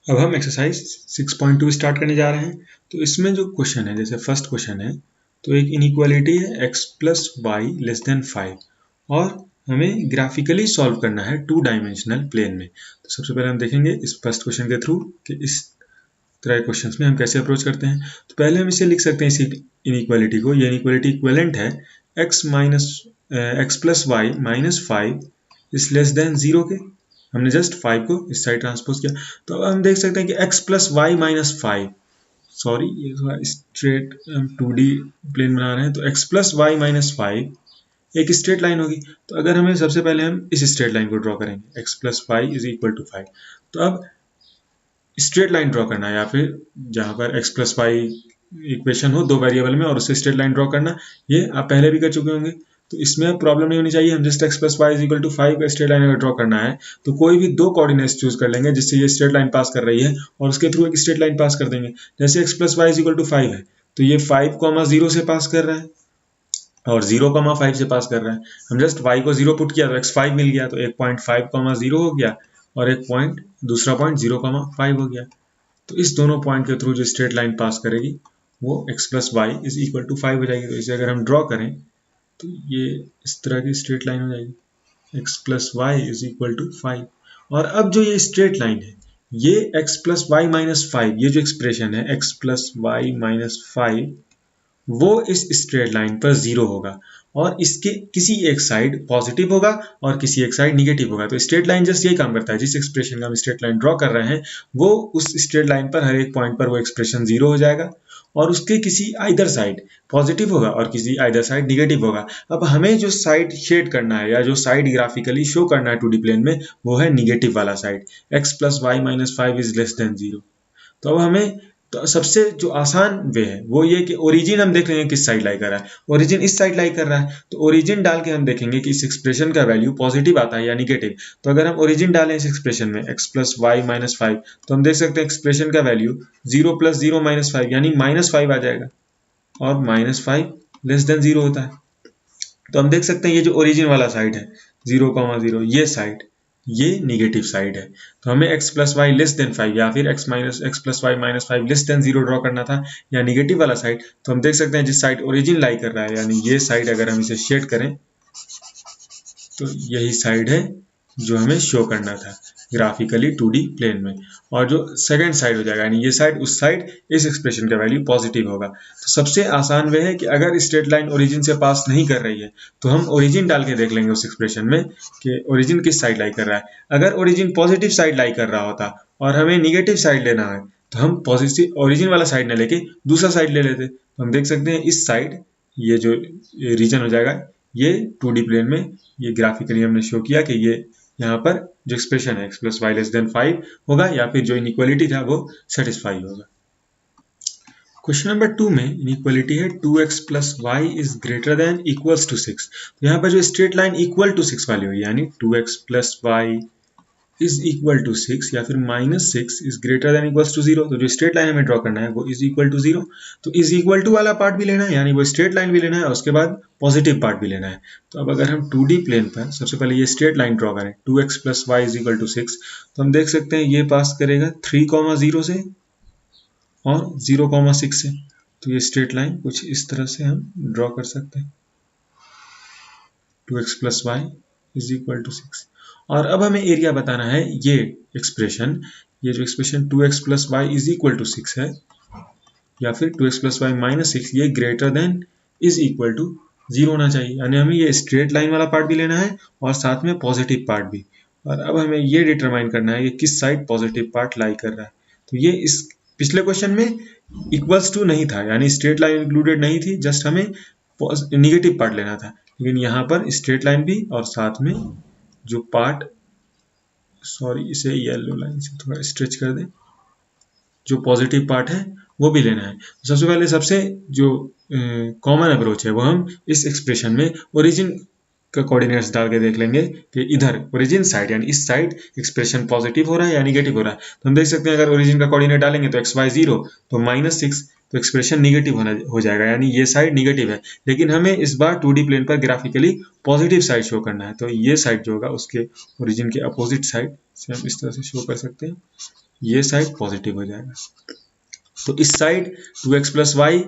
अब हम exercise 6.2 start करने जा रहे हैं। तो इसमें जो क्वेश्चन है, जैसे फर्स्ट क्वेश्चन है, तो एक इनइक्वालिटी है x plus y less than 5 और हमें ग्राफिकली सॉल्व करना है 2 डायमेंशनल प्लेन में। तो सबसे पहले हम देखेंगे इस फर्स्ट क्वेश्चन के थ्रू कि इस तरह क्वेश्चंस में हम कैसे अप्रोच करते हैं। तो पहले हम इसे लिख सकते हैं, इसी इनइक्वालिटी को, ये इनइक्वालिटी इक्विवेलेंट है x plus y minus 5 is less than 0 के। हमने जस्ट 5 को इस साइड ट्रांसपोज किया। तो अब हम देख सकते हैं कि x plus y minus 5, sorry ये थोड़ा स्ट्रेट, हम 2D प्लेन बना रहे हैं, तो x प्लस वाई माइनस 5 एक स्ट्रेट लाइन होगी। तो अगर हमें सबसे पहले हम इस स्ट्रेट लाइन को ड्रॉ करेंगे, x plus y is equal to 5। तो अब स्ट्रेट लाइन ड्रॉ करना है, या फिर जहां पर x प्लस वाई इक्वेशन हो 2 वेरिएबल में और उससे स्ट्रेट लाइन ड्रॉ करना, ये आप पहले भी कर चुके होंगे, तो इसमें प्रॉब्लम नहीं होनी चाहिए। हम just x plus y is equal to 5 का स्ट्रेट लाइन अगर ड्रॉ करना है तो कोई भी 2 कोऑर्डिनेट्स चूज कर लेंगे जिससे ये स्ट्रेट लाइन पास कर रही है और उसके थ्रू एक स्ट्रेट लाइन पास कर देंगे। जैसे x plus y is equal to 5 है तो ये 5,0 से पास कर रहा है और 0,5 से पास कर रहा है। हम जस्ट y को 0 पुट किया तो x5 मिल गया, तो एक पॉइंट 5,0 हो गया और एक पॉइंट, दूसरा पॉइंट 0,5 हो गया। तो इस दोनों पॉइंट के थ्रू जो स्ट्रेट लाइन पास करेगी वो x plus y is equal to 5 हो जाएगी। तो इसे अगर हम ड्रॉ करें तो ये इस तरह की स्ट्रेट लाइन हो जाएगी, x plus y is equal to 5। और अब जो ये स्ट्रेट लाइन है, ये x प्लस वाई माइनस 5, ये जो एक्सप्रेशन है x प्लस वाई माइनस 5, वो इस स्ट्रेट लाइन पर 0 होगा और इसके किसी एक साइड पॉजिटिव होगा और किसी एक साइड निगेटिव होगा। तो स्ट्रेट लाइन जस्ट यही काम करता है, जिस एक्सप्रेशन का हम स्ट्रेट लाइन ड्रॉ कर रहे हैं वो उस स्ट्रेट लाइन पर हर एक पॉइंट पर वो एक्सप्रेशन 0 हो जाएगा और उसके किसी आइदर साइड पॉजिटिव होगा और किसी आइदर साइड निगेटिव होगा। अब हमें जो साइड शेड करना है या जो साइड ग्राफिकली शो करना है 2D प्लेन में, वो है निगेटिव वाला side, x plus y minus 5 is less than 0। तो अब हमें, तो सबसे जो आसान वे है वो ये कि ओरिजिन हम देख लेंगे किस साइड लाई कर रहा है। ओरिजिन इस साइड लाई कर रहा है तो ओरिजिन डाल के हम देखेंगे कि इस एक्सप्रेशन का वैल्यू पॉजिटिव आता है या निगेटिव। तो अगर हम ओरिजिन डालें इस एक्सप्रेशन में x प्लस वाई माइनस 5, तो हम देख सकते हैं एक्सप्रेशन का वैल्यू 0 प्लस 0 माइनस 5 यानी माइनस 5 आ जाएगा और माइनस 5 लेस देन 0 होता है। तो हम देख सकते हैं ये जो ओरिजिन वाला साइड है 0,0, ये साइड, ये निगेटिव साइड है। तो हमें x plus y less than 5 या फिर x plus y minus 5 less than 0 draw करना था, या निगेटिव वाला साइड। तो हम देख सकते हैं जिस साइड ओरिजिन लाई कर रहा है, यानी ये साइड अगर हम इसे शेड करें तो यही साइड है जो हमें शो करना था ग्राफिकली 2D प्लेन में, और जो सेकंड साइड हो जाएगा यानी ये साइड, उस साइड इस एक्सप्रेशन का वैल्यू पॉजिटिव होगा। तो सबसे आसान वे है कि अगर स्ट्रेट लाइन ओरिजिन से पास नहीं कर रही है तो हम ओरिजिन डाल के देख लेंगे उस एक्सप्रेशन में कि ओरिजिन किस साइड लाई कर रहा है। अगर ओरिजिन पॉजिटिव साइड लाई कर रहा होता और हमें निगेटिव साइड लेना है तो हम पॉजिटिव ओरिजिन वाला साइड न लेके दूसरा साइड ले लेते। तो हम देख सकते हैं इस साइड, ये जो रीजन हो जाएगा, ये 2D प्लेन में ये ग्राफिकली हमने शो किया कि ये यहाँ पर जो एक्सप्रेशन है x plus y less than 5 होगा या फिर जो इनइक्वालिटी था वो सेटिस्फाई होगा। क्वेश्चन नंबर 2 में इनइक्वालिटी है 2x plus y is greater than equals to 6। तो यहाँ पर जो स्ट्रेट लाइन इक्वल टू 6 वाली हुई, यानी 2x plus y is equal to 6 या फिर minus 6 is greater than equals to 0। तो जो स्ट्रेट लाइन हमें ड्रॉ करना है वो इज इक्वल टू 0। तो इज इक्वल टू वाला पार्ट भी लेना है, यानी वो स्ट्रेट लाइन भी लेना है और उसके बाद पॉजिटिव पार्ट भी लेना है। तो अब अगर हम 2D प्लेन पर सबसे पहले ये स्ट्रेट लाइन ड्रॉ करें 2x plus y is equal to 6, तो हम देख सकते हैं ये पास करेगा 3,0 से और 0,6 से। तो ये स्ट्रेट लाइन कुछ इस तरह से हम ड्रॉ कर सकते हैं, 2x plus y is equal to 6। और अब हमें एरिया बताना है, ये एक्सप्रेशन, ये जो expression 2x plus y is equal to 6 है या फिर 2x प्लस वाई माइनस 6, ये greater than is equal to 0 होना चाहिए। यानी हमें ये स्ट्रेट लाइन वाला पार्ट भी लेना है और साथ में पॉजिटिव पार्ट भी। और अब हमें ये डिटरमाइन करना है कि किस साइड पॉजिटिव पार्ट लाई कर रहा है। तो ये इस पिछले क्वेश्चन में इक्वल्स टू नहीं था, यानी स्ट्रेट लाइन इंक्लूडेड नहीं थी, जस्ट हमें निगेटिव पार्ट लेना था। लेकिन यहाँ पर स्ट्रेट लाइन भी और साथ में जो पार्ट, सॉरी इसे येलो लाइन से थोड़ा स्ट्रेच कर दें, जो पॉजिटिव पार्ट है वो भी लेना है। सबसे पहले सबसे जो कॉमन अप्रोच है वो हम इस एक्सप्रेशन में ओरिजिन का कोऑर्डिनेट्स डाल के देख लेंगे कि इधर ओरिजिन साइड यानी इस साइड एक्सप्रेशन पॉजिटिव हो रहा है या निगेटिव हो रहा है। तो हम देख सकते हैं अगर ओरिजिन का कोऑर्डिनेट डालेंगे तो x y 0 तो माइनस 6, तो एक्सप्रेशन निगेटिव हो जाएगा, यानी ये साइड निगेटिव है। लेकिन हमें इस बार 2D प्लेन पर ग्राफिकली पॉजिटिव साइड शो करना है, तो ये साइड जो होगा उसके ओरिजिन के अपोजिट साइड से हम इस तरह से शो कर सकते हैं। ये साइड पॉजिटिव हो जाएगा। तो इस side 2x plus y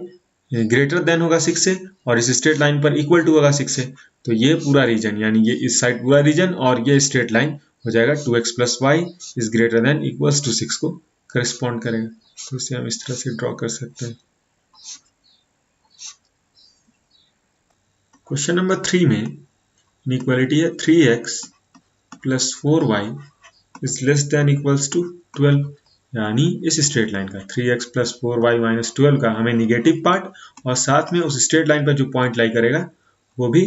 greater than होगा 6 से, और इस स्ट्रेट लाइन पर इक्वल टू होगा 6 से। तो ये पूरा रीजन, यानी ये इस साइड पूरा रीजन और ये स्ट्रेट लाइन हो जाएगा 2x plus y is greater than equals to 6 को करस्पॉन्ड करेगा। तो इसे हम इस तरह से ड्रॉ कर सकते हैं। क्वेश्चन नंबर 3 में इनइक्वालिटी है 3x plus 4y is less than equals to 12, यानी इस स्ट्रेट लाइन का 3x प्लस 4y माइनस 12 का हमें निगेटिव पार्ट और साथ में उस स्ट्रेट लाइन पर जो पॉइंट लाई करेगा वो भी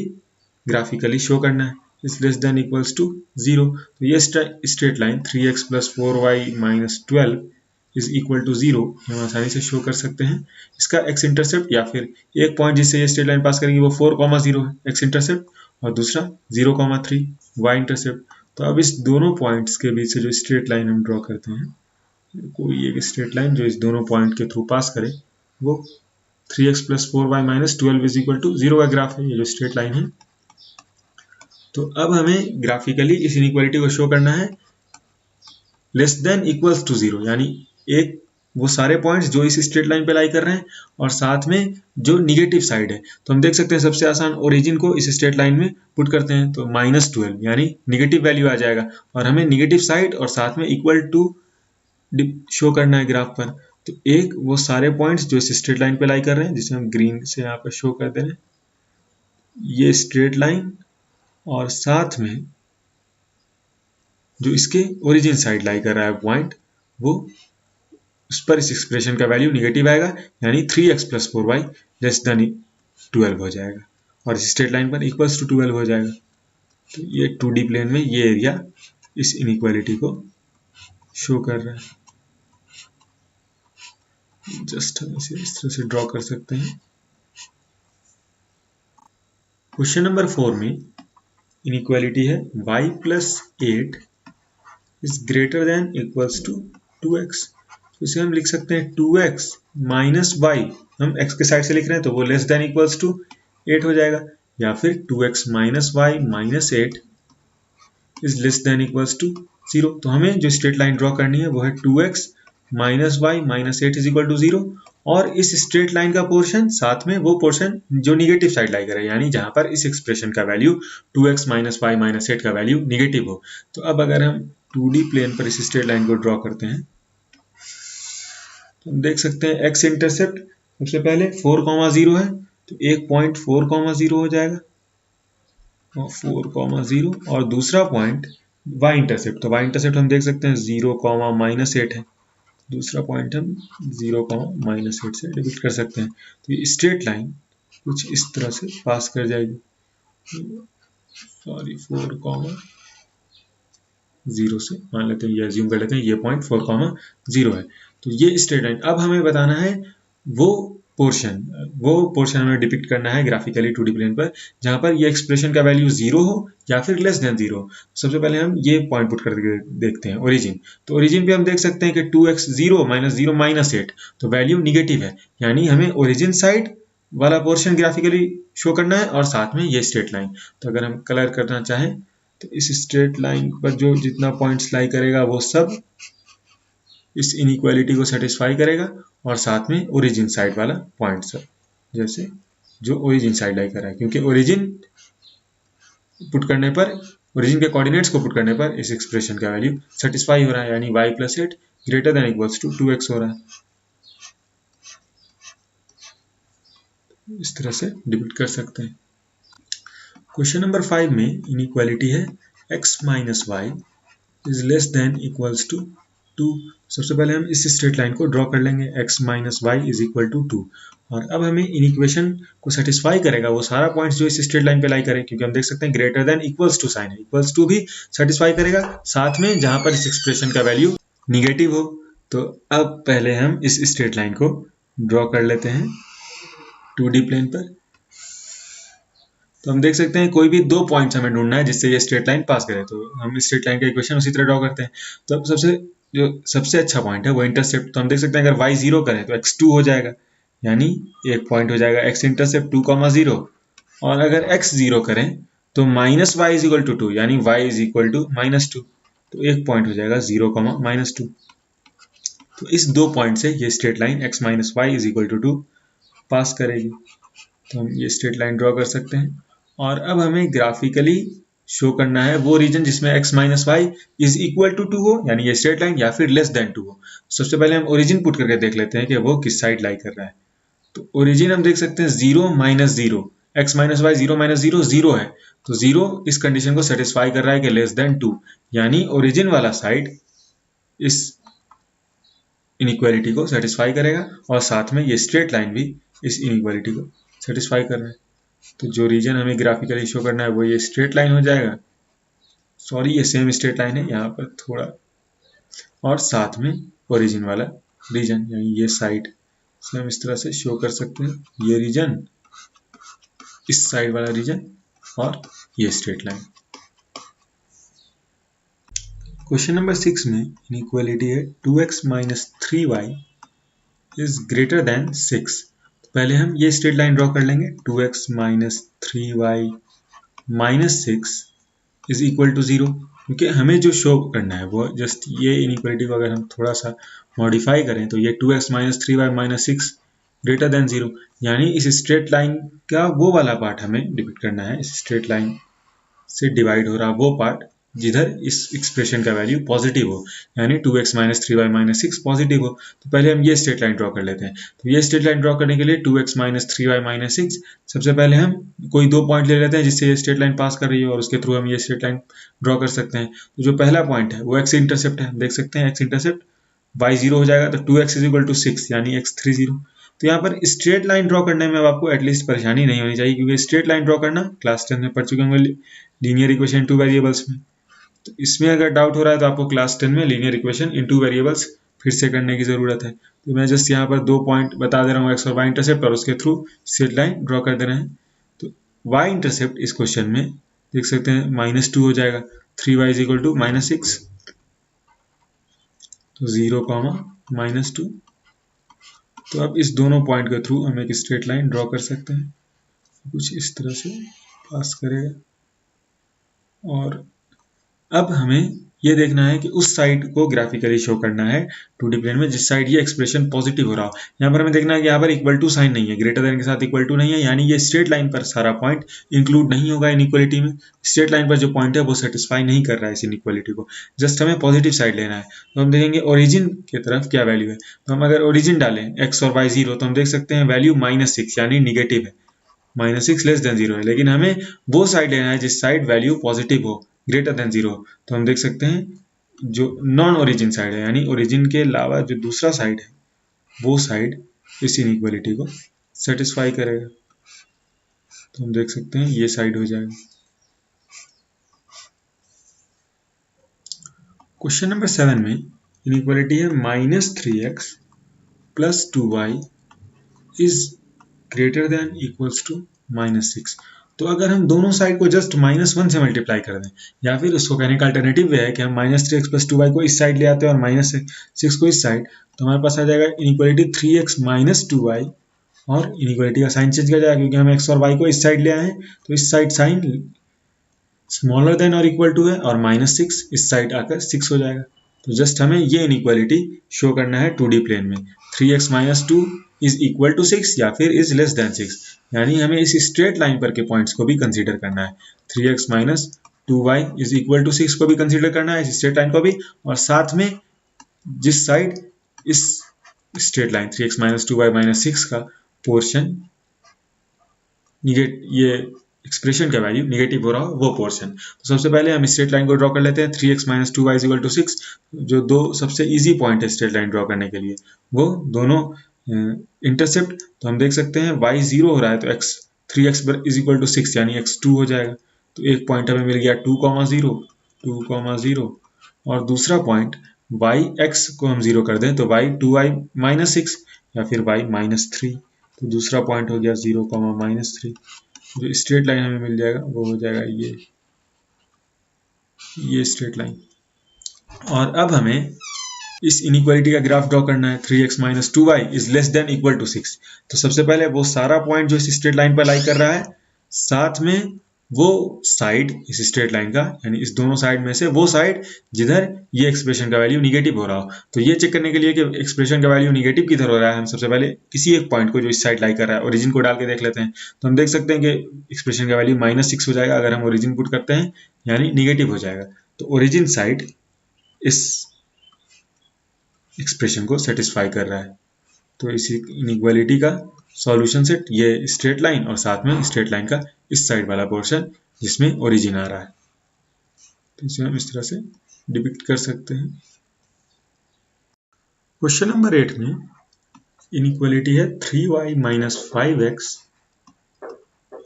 ग्राफिकली शो करना है, is less than equals to 0। तो ये straight line 3x plus 4y minus 12 is equal to 0 हम आसानी से शो कर सकते हैं। इसका x इंटरसेप्ट या फिर एक पॉइंट जिससे ये स्ट्रेट लाइन पास करेंगे वो 4,0 है x इंटरसेप्ट, और दूसरा 0,3 y इंटरसेप्ट। तो अब इस दोनों पॉइंट्स के बीच से जो स्ट्रेट लाइन हम ड्रॉ करते हैं, कोई एक स्ट्रेट लाइन जो इस दोनों पॉइंट के थ्रू पास करे, वो 3x plus 4y minus 12 is equal to 0 का ग्राफ है, ये जो स्ट्रेट लाइन है। तो अब हमें ग्राफिकली इस इनइक्वालिटी को शो करना है लेस देन इक्वल्स टू 0, यानी एक वो सारे पॉइंट्स जो इस स्ट्रेट लाइन पे लाई कर रहे हैं और साथ में जो निगेटिव साइड है। तो हम देख सकते हैं सबसे आसान ओरिजिन को इस स्ट्रेट लाइन में पुट करते हैं, तो -12 यानी निगेटिव वैल्यू आ जाएगा, और हमें निगेटिव साइड और साथ में इक्वल टू शो करना है ग्राफ पर। तो एक वो सारे पॉइंट्स जो इस स्ट्रेट लाइन पे लाई कर रहे हैं, जिसे हम ग्रीन से यहाँ पर शो कर दे रहे हैं, ये स्ट्रेट लाइन और साथ में जो इसके ओरिजिन साइड लाई कर रहा है पॉइंट, वो उस पर इस एक्सप्रेशन का वैल्यू निगेटिव आएगा, यानी 3x plus 4y less than 12 हो जाएगा, और इस स्ट्रेट लाइन पर इक्वल्स टू 12 हो जाएगा। तो ये 2D प्लेन में ये एरिया इस इनइक्वालिटी को शो कर रहा है। जस्ट हम इसे इस तरह से ड्रॉ कर सकते हैं। क्वेश्चन नंबर 4 में इनइक्वालिटी है y plus 8 is greater than equals to 2x। तो इसे हम लिख सकते हैं 2x माइनस वाई, हम x के साइड से लिख रहे हैं तो वो लेस देन इक्वल्स टू 8 हो जाएगा, या फिर 2x minus y minus 8 is less than equals to 0। तो हमें जो स्ट्रेट लाइन ड्रॉ करनी है वो है 2x minus y minus 8 is equal to 0, और इस स्ट्रेट लाइन का पोर्शन साथ में वो पोर्शन जो निगेटिव साइड लाई करे, यानी जहां पर इस एक्सप्रेशन का value 2x minus y minus 8 का वैल्यू निगेटिव हो। तो अब अगर हम 2D प्लेन पर इस स्ट्रेट लाइन को ड्रॉ करते हैं तो हम देख सकते हैं x इंटरसेप्ट सबसे पहले 4,0 है, तो एक पॉइंट 4,0 हो जाएगा, और 4,0, और दूसरा पॉइंट y इंटरसेप्ट, तो y इंटरसेप्ट हम देख सकते हैं 0, माइनस 8 है, दूसरा पॉइंट हम 0, माइनस 8 से डिपिक्ट कर सकते हैं। तो ये स्ट्रेट लाइन कुछ इस तरह से पास कर जाएगी, सॉरी 4,0 से मान लेते हैं, ये अज्यूम कर लेते हैं ये पॉइंट 4,0 है। तो ये स्ट्रेट लाइन, अब हमें बताना है वो पोर्शन हमें डिपिक्ट करना है ग्राफिकली 2D प्लेन पर, जहां पर ये एक्सप्रेशन का वैल्यू 0 हो या फिर लेस देन 0 हो। सबसे पहले हम ये पॉइंट पुट करके देखते हैं ओरिजिन। तो ओरिजिन पे हम देख सकते हैं कि 2x 0 माइनस 8, तो वैल्यू निगेटिव है, यानी हमें ओरिजिन साइड वाला पोर्शन ग्राफिकली शो करना है और साथ में ये स्ट्रेट लाइन। तो अगर हम कलर करना चाहें तो इस स्ट्रेट लाइन पर जो जितना पॉइंट्स लाई करेगा वो सब इस इनइक्वालिटी को सेटिस्फाई करेगा, और साथ में ओरिजिन साइड वाला पॉइंट सब, जैसे जो ओरिजिन साइड लाई कर रहा है, क्योंकि ओरिजिन के कोऑर्डिनेट्स को पुट करने पर इस एक्सप्रेशन का वैल्यू सेटिस्फाई हो रहा है, यानी y plus 8 greater than equals to 2x हो रहा है। इस तरह से डिपिक्ट कर सकते हैं। क्वेश्चन नंबर 5 में इनइक्वालिटी है x minus y is less than equals to 2। सबसे पहले हम इस स्ट्रेट लाइन को ड्रॉ कर लेंगे, x minus y is equal to 2, और अब हमें इन इक्वेशन को सेटिस्फाई करेगा वो सारा पॉइंट्स जो इस स्ट्रेट लाइन पे लाई करें, क्योंकि हम देख सकते हैं greater than equals to sign है, इक्वल्स टू भी सेटिस्फाई करेगा, साथ में जहां पर इस एक्सप्रेशन का वैल्यू निगेटिव हो। तो अब पहले हम इस स्ट्रेट लाइन को ड्रॉ कर लेते हैं 2D प्लेन पर। तो हम देख सकते हैं कोई भी दो पॉइंट्स हमें ढूंढना है जिससे ये स्ट्रेट लाइन पास करे, तो हम इस स्ट्रेट लाइन का इक्वेशन उसी तरह ड्रॉ करते हैं। तो अब सबसे अच्छा पॉइंट है वो इंटरसेप्ट, तो हम देख सकते हैं अगर y 0 करें तो x 2 हो जाएगा, यानी एक पॉइंट हो जाएगा x इंटरसेप्ट 2,0, और अगर x 0 करें तो minus y is equal to 2, यानी y इज इक्वल टू -2, तो एक पॉइंट हो जाएगा 0, -2। तो इस 2 पॉइंट से ये straight line x minus y is equal to 2 pass करेगी। तो हम ये स्ट्रेट लाइन ड्रॉ कर सकते हैं। और अब हमें ग्राफिकली शो करना है वो रीजन जिसमें x minus y is equal to 2 हो, यानी ये स्ट्रेट लाइन, या फिर लेस देन 2 हो। सबसे पहले हम ओरिजिन पुट करके देख लेते हैं कि वो किस साइड लाई कर रहा है। तो ओरिजिन हम देख सकते हैं 0 minus 0, x minus y 0 minus 0 0 है, तो 0 इस कंडीशन को सेटिस्फाई कर रहा है कि लेस देन 2, यानी ओरिजिन वाला साइड इस इनइक्वालिटी को सेटिस्फाई करेगा और साथ में ये स्ट्रेट लाइन भी इस इनइक्वालिटी को सेटिस्फाई कर रहा है। तो जो रीजन हमें ग्राफिकली शो करना है वो ये स्ट्रेट लाइन हो जाएगा। सॉरी, ये सेम स्ट्रेट लाइन है, यहाँ पर थोड़ा, और साथ में ओरिजिन वाला रीजन यानी ये साइड से हम इस तरह से शो कर सकते हैं, ये रीजन, इस साइड वाला रीजन और ये स्ट्रेट लाइन। क्वेश्चन नंबर 6 में इनइक्वालिटी है 2x minus 3y is greater then 6। तो पहले हम ये स्ट्रेट लाइन ड्रॉ कर लेंगे, 2x minus 3y minus 6 is equal to 0, क्योंकि हमें जो शो करना है वो जस्ट ये इनइक्वालिटी को अगर हम थोड़ा सा मॉडिफाई करें तो ये 2x minus 3y minus 6 greater than 0, यानी इस स्ट्रेट लाइन का वो वाला पार्ट हमें डिपिक्ट करना है, इस स्ट्रेट लाइन से डिवाइड हो रहा वो पार्ट जिधर इस एक्सप्रेशन का वैल्यू पॉजिटिव हो, यानी 2x minus 3y minus 6 positive हो। तो पहले हम ये स्ट्रेट लाइन ड्रॉ कर लेते हैं। तो ये स्ट्रेट लाइन ड्रॉ करने के लिए 2x माइनस 3y माइनस 6, सबसे पहले हम कोई 2 पॉइंट ले लेते हैं जिससे ये स्ट्रेट लाइन पास कर रही है और उसके थ्रू हम ये स्ट्रेट लाइन ड्रॉ कर सकते हैं। तो जो पहला पॉइंट है वो x इंटरसेप्ट है, देख सकते हैं x इंटरसेप्ट y0 हो जाएगा, तो 2x इज इक्वल टू 6 यानी x30। तो यहाँ पर स्ट्रेट लाइन ड्रॉ करने में अब आपको एटलीस्ट परेशानी नहीं होनी चाहिए, क्योंकि स्ट्रेट लाइन ड्रॉ करना क्लास 10 में पढ़ चुके होंगे लीनियर इक्वेशन 2 वेरिएबल्स में। तो इसमें अगर डाउट हो रहा है तो आपको क्लास 10 में लीनियर इक्वेशन इन 2 वेरिएबल्स फिर से करने की जरूरत है। तो मैं जस्ट यहाँ पर 2 पॉइंट बता दे रहा हूँ, एक्स और वाई इंटरसेप्ट, और उसके थ्रू स्ट्रेट लाइन ड्रॉ कर दे रहे हैं। तो वाई इंटरसेप्ट इस क्वेश्चन में देख सकते हैं -2 हो जाएगा, 3y इज इक्वल टू -6, तो 0, -2। तो अब इस दोनों पॉइंट के थ्रू हम एक स्ट्रेट लाइन ड्रॉ कर सकते हैं, कुछ इस तरह से पास करेगा। और अब हमें ये देखना है कि उस साइड को ग्राफिकली शो करना है 2D प्लेन में जिस साइड ये एक्सप्रेशन पॉजिटिव हो रहा हो। यहाँ पर हमें देखना है कि यहाँ पर इक्वल टू साइन नहीं है, ग्रेटर देन के साथ इक्वल टू नहीं है, यानी ये स्ट्रेट लाइन पर सारा पॉइंट इंक्लूड नहीं होगा इनइक्वालिटी में। स्ट्रेट लाइन पर जो पॉइंट है वो सेटिस्फाई नहीं कर रहा है इस इनइक्वालिटी को, जस्ट हमें पॉजिटिव साइड लेना है। तो हम देखेंगे ओरिजिन की तरफ क्या वैल्यू है। तो हम अगर ओरिजिन डालें x और y 0, तो हम देख सकते हैं वैल्यू -6 यानी निगेटिव है, -6 लेस देन 0 है, लेकिन हमें वो साइड लेना है जिस साइड वैल्यू पॉजिटिव हो, ग्रेटर देन 0। तो हम देख सकते हैं जो नॉन ओरिजिन साइड है, यानी ओरिजिन के अलावा जो दूसरा साइड है वो साइड इस इनइक्वालिटी को सेटिस्फाई करेगा। तो हम देख सकते हैं ये साइड हो जाएगा। क्वेश्चन नंबर 7 में इनइक्वालिटी है -3x plus 2y is greater than equals to -6। तो अगर हम दोनों साइड को जस्ट -1 से मल्टीप्लाई कर दें, या फिर उसको कहने का अल्टरनेटिव वे है कि हम -3x प्लस 2y को इस साइड ले आते हैं और -6 को इस साइड, तो हमारे पास आ जाएगा इनइक्वालिटी 3x माइनस 2y, और इनइक्वालिटी का साइन चेंज कर जाएगा क्योंकि हम x और y को इस साइड ले आए हैं, तो इस साइड साइन स्मॉलर देन और इक्वल टू है और -6 इस साइड आकर 6 हो जाएगा। तो जस्ट हमें ये इनइक्वालिटी शो करना है 2D प्लेन में, 3x minus 2 is equal to 6 या फिर इज लेस देन 6, यानी हमें इस स्ट्रेट लाइन पर के पॉइंट्स को भी कंसीडर करना है। 3x minus 2y is equal to 6 को भी कंसीडर करना है, इस स्ट्रेट लाइन को भी, और साथ में जिस साइड इस straight line 3x minus 2y minus 6 का पोर्शन ये एक्सप्रेशन का वैल्यू निगेटिव हो रहा हो वो पोर्शन। तो सबसे पहले हम स्ट्रेट लाइन को ड्रॉ कर लेते हैं, 3x minus 2y is equal to 6, जो दो सबसे इजी पॉइंट है स्ट्रेट लाइन ड्रॉ करने के लिए, वो दोनों इंटरसेप्ट। तो हम देख सकते हैं y 0 हो रहा है तो x 3x is equal to 6 यानी x 2 हो जाएगा। तो एक पॉइंट हमें मिल गया 2,0 और दूसरा पॉइंट y x को हम 0 कर दें तो y 2y माइनस 6 या फिर y -3, तो दूसरा पॉइंट हो गया 0, -3। जो स्ट्रेट लाइन हमें मिल जाएगा वो हो जाएगा ये स्ट्रेट लाइन। और अब हमें इस इनइक्वालिटी का ग्राफ ड्रॉ करना है, 3x minus 2y is less than equal to 6। तो सबसे पहले वो सारा पॉइंट जो इस स्ट्रेट लाइन पर लाई कर रहा है, साथ में वो साइड इस स्ट्रेट लाइन का, यानी इस दोनों साइड में से वो साइड जिधर ये एक्सप्रेशन का वैल्यू निगेटिव हो रहा हो। तो ये चेक करने के लिए कि एक्सप्रेशन का वैल्यू निगेटिव किधर हो रहा है, हम सबसे पहले किसी एक पॉइंट को जो इस साइड लाई कर रहा है ओरिजिन को डाल के देख लेते हैं। तो हम देख सकते हैं कि एक्सप्रेशन का वैल्यू -6 हो जाएगा अगर हम ओरिजिन पुट करते हैं, यानी निगेटिव हो जाएगा। तो ओरिजिन साइड इस एक्सप्रेशन को सेटिस्फाई कर रहा है। तो इसी इनइक्वालिटी का सॉल्यूशन सेट ये स्ट्रेट लाइन और साथ में स्ट्रेट लाइन का इस साइड वाला पोर्शन जिसमें ओरिजिन आ रहा है। तो इसे हम इस तरह से डिपिक्ट कर सकते हैं। क्वेश्चन नंबर 8 में इनइक्वालिटी है 3y - 5x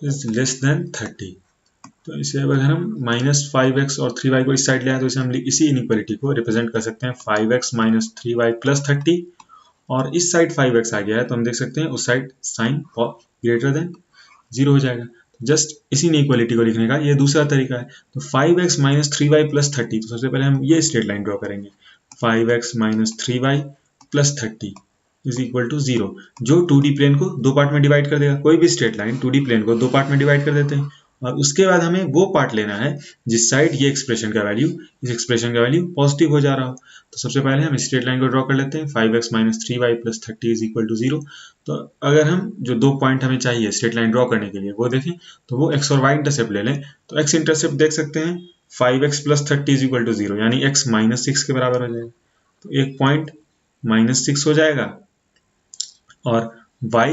is less then 30। तो इसे अगर हम -5x और 3y को इस साइड ले आए तो इसे हम इसी इनइक्वालिटी को रिप्रेजेंट कर सकते हैं 5x - 3y + 30, और इस साइड 5x आ गया है तो हम देख सकते हैं उस साइड साइन ग्रेटर देन 0 हो जाएगा। जस्ट इसी इनइक्वालिटी को लिखने का ये दूसरा तरीका है। तो 5x - 3y + 30, तो सबसे पहले हम ये स्ट्रेट लाइन ड्रॉ करेंगे। 5x - 3y + 30 is equal to 0, जो 2D प्लेन को दो पार्ट में डिवाइड कर देगा। कोई भी स्ट्रेट लाइन 2D प्लेन को दो पार्ट में डिवाइड कर देते हैं, और उसके बाद हमें वो पार्ट लेना है जिस साइड ये एक्सप्रेशन का वैल्यू, इस एक्सप्रेशन का वैल्यू पॉजिटिव हो जा रहा हो। तो सबसे पहले हम स्ट्रेट लाइन को ड्रॉ कर लेते हैं। 5x - 3y + 30 is equal to 0। तो अगर हम जो दो पॉइंट हमें चाहिए स्ट्रेट लाइन ड्रॉ करने के लिए वो देखें, तो वो x और y इंटरसेप्ट ले लें। तो x इंटरसेप्ट देख सकते हैं 5x + 30 इज इक्वल टू 0, यानी x -6 के बराबर हो जाएगा। तो एक पॉइंट -6 हो जाएगा, और y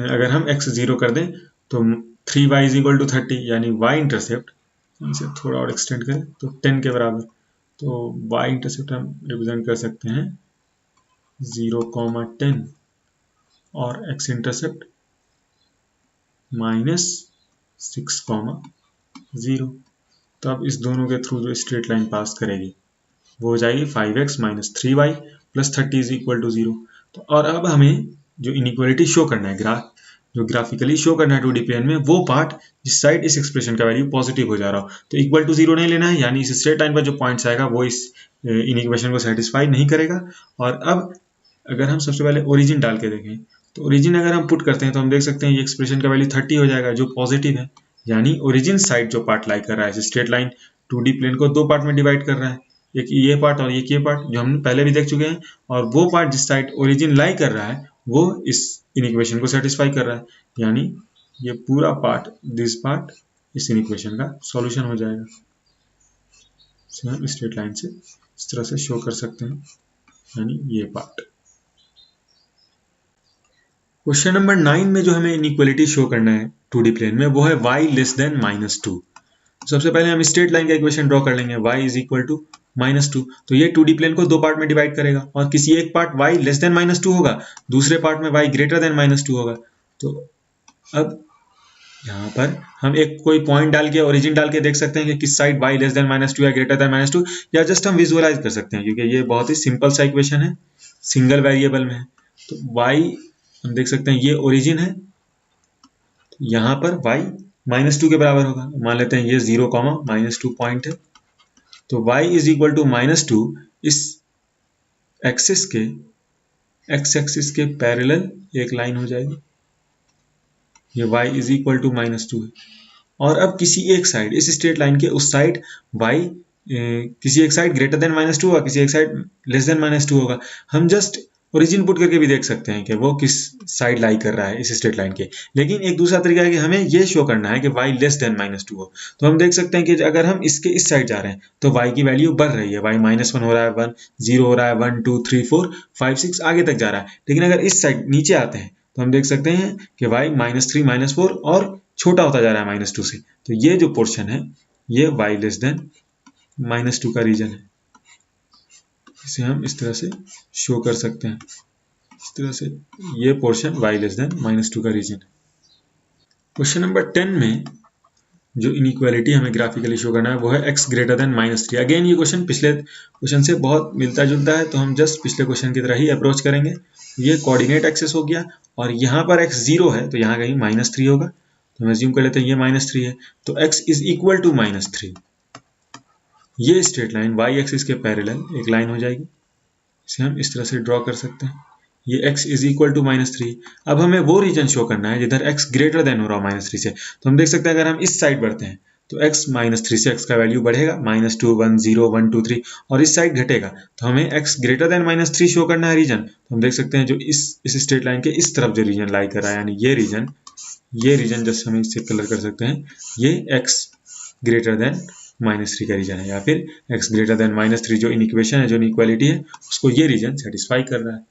अगर हम x 0 कर दें तो 3y इज इक्वल टू 30, यानी y इंटरसेप्ट, इसे थोड़ा और एक्सटेंड करें तो 10 के बराबर। तो y इंटरसेप्ट हम रिप्रेजेंट कर सकते हैं 0,10, और x इंटरसेप्ट -6,0। तो अब इस दोनों के थ्रू जो स्ट्रेट लाइन पास करेगी वो हो जाएगी 5x - 3y + 30 is equal to 0। तो और अब हमें जो इनइक्वालिटी शो करना है, जो ग्राफिकली शो करना है 2D प्लेन में, वो पार्ट जिस साइड इस एक्सप्रेशन का वैल्यू पॉजिटिव हो जा रहा हो। तो इक्वल टू 0 नहीं लेना है, यानी इस स्ट्रेट लाइन पर जो पॉइंट्स आएगा वो इस इनइक्वेशन को सेटिस्फाई नहीं करेगा। और अब अगर हम सबसे पहले ओरिजिन डाल के देखें, तो ओरिजिन अगर हम पुट करते हैं तो हम देख सकते हैं ये एक्सप्रेशन का वैल्यू 30 हो जाएगा, जो पॉजिटिव है। यानी ओरिजिन साइड जो पार्ट लाई कर रहा है, स्ट्रेट लाइन 2D प्लेन को दो पार्ट में डिवाइड कर रहा है, एक ये पार्ट और एक ये पार्ट, जो हम पहले भी देख चुके हैं। और वो पार्ट जिस साइड ओरिजिन लाई कर रहा है वो इस इनइक्वेशन को सेटिस्फाई कर रहा है, यानी ये पूरा पार्ट, दिस पार्ट इस इनइक्वेशन का सॉल्यूशन हो जाएगा। इसे हम स्ट्रेट लाइन से इस तरह से शो कर सकते हैं, यानी ये पार्ट। क्वेश्चन नंबर 9 में जो हमें इनइक्वालिटी शो करना है 2D प्लेन में, वो है y लेस देन -2। सबसे पहले हम स्ट्रेट लाइन का इक्वेशन ड्रॉ कर लेंगे, y इज इक्वल टू -2। तो ये 2D प्लेन को दो पार्ट में डिवाइड करेगा, और किसी एक पार्ट y लेस देन -2 होगा, दूसरे पार्ट में y ग्रेटर देन -2 होगा। तो अब यहाँ पर हम एक कोई पॉइंट डाल के ओरिजिन डाल के देख सकते हैं कि किस साइड y लेस देन -2 या ग्रेटर देन -2, या जस्ट हम विजुअलाइज कर सकते हैं, क्योंकि ये बहुत ही सिंपल सा इक्वेशन है, सिंगल वेरिएबल में है। तो y हम देख सकते हैं ये ओरिजिन है, तो यहाँ पर y -2 के बराबर होगा। मान लेते हैं ये 0, -2 पॉइंट है। तो y इज इक्वल टू -2 इस एक्सिस के x एक्सिस के पैरेलल एक लाइन हो जाएगी। ये y इज इक्वल टू -2 है, और अब किसी एक साइड इस स्ट्रेट लाइन के उस साइड y किसी एक साइड ग्रेटर देन -2 होगा, किसी एक साइड लेस देन -2 होगा। हम जस्ट ओरिजिन पुट करके भी देख सकते हैं कि वो किस साइड लाई कर रहा है इस स्ट्रेट लाइन के। लेकिन एक दूसरा तरीका है कि हमें ये शो करना है कि y लेस देन -2 हो। तो हम देख सकते हैं कि अगर हम इसके इस साइड जा रहे हैं तो y की वैल्यू बढ़ रही है, y -1 हो रहा है, 1 0 हो रहा है, 1 2 3 4 5 6 आगे तक जा रहा है। लेकिन अगर इस साइड नीचे आते हैं तो हम देख सकते हैं कि y -3 -4 और छोटा होता जा रहा है -2 से। तो ये जो पोर्शन है ये y लेस देन -2 का रीजन है। इसे हम इस तरह से शो कर सकते हैं, इस तरह से ये पोर्शन y लेस देन -2 का रीजन है। क्वेश्चन नंबर 10 में जो इनइक्वालिटी हमें ग्राफिकली शो करना है वो है x ग्रेटर देन -3। अगेन ये क्वेश्चन पिछले क्वेश्चन से बहुत मिलता जुलता है, तो हम जस्ट पिछले क्वेश्चन की तरह ही अप्रोच करेंगे। ये कोऑर्डिनेट एक्सिस हो गया, और यहाँ पर x 0 है तो यहाँ कहीं -3 होगा। तो हम एज्यूम कर लेते हैं ये -3 है, तो x इज इक्वल टू -3। ये स्ट्रेट लाइन y एक्सिस के पैरेलल एक लाइन हो जाएगी। इसे हम इस तरह से ड्रॉ कर सकते हैं, ये x इज इक्वल टू -3। अब हमें वो रीजन शो करना है जिधर x ग्रेटर देन हो रहा हो -3 से। तो हम देख सकते हैं अगर हम इस साइड बढ़ते हैं तो x -3 से x का वैल्यू बढ़ेगा, -2 1 0 1 2 3, और इस साइड घटेगा तो हमें x ग्रेटर देन -3 शो करना है रीजन। तो हम देख सकते हैं जो इस स्ट्रेट लाइन के इस तरफ जो रीजन लाई कर रहा है, यानी ये रीजन जैसे हम इसे कलर कर सकते हैं, ये x ग्रेटर देन -3 का रीजन है, या फिर x ग्रेटर देन -3 जो इनइक्वेशन है, जो इनइक्वालिटी है, उसको ये रीजन सेटिस्फाई कर रहा है।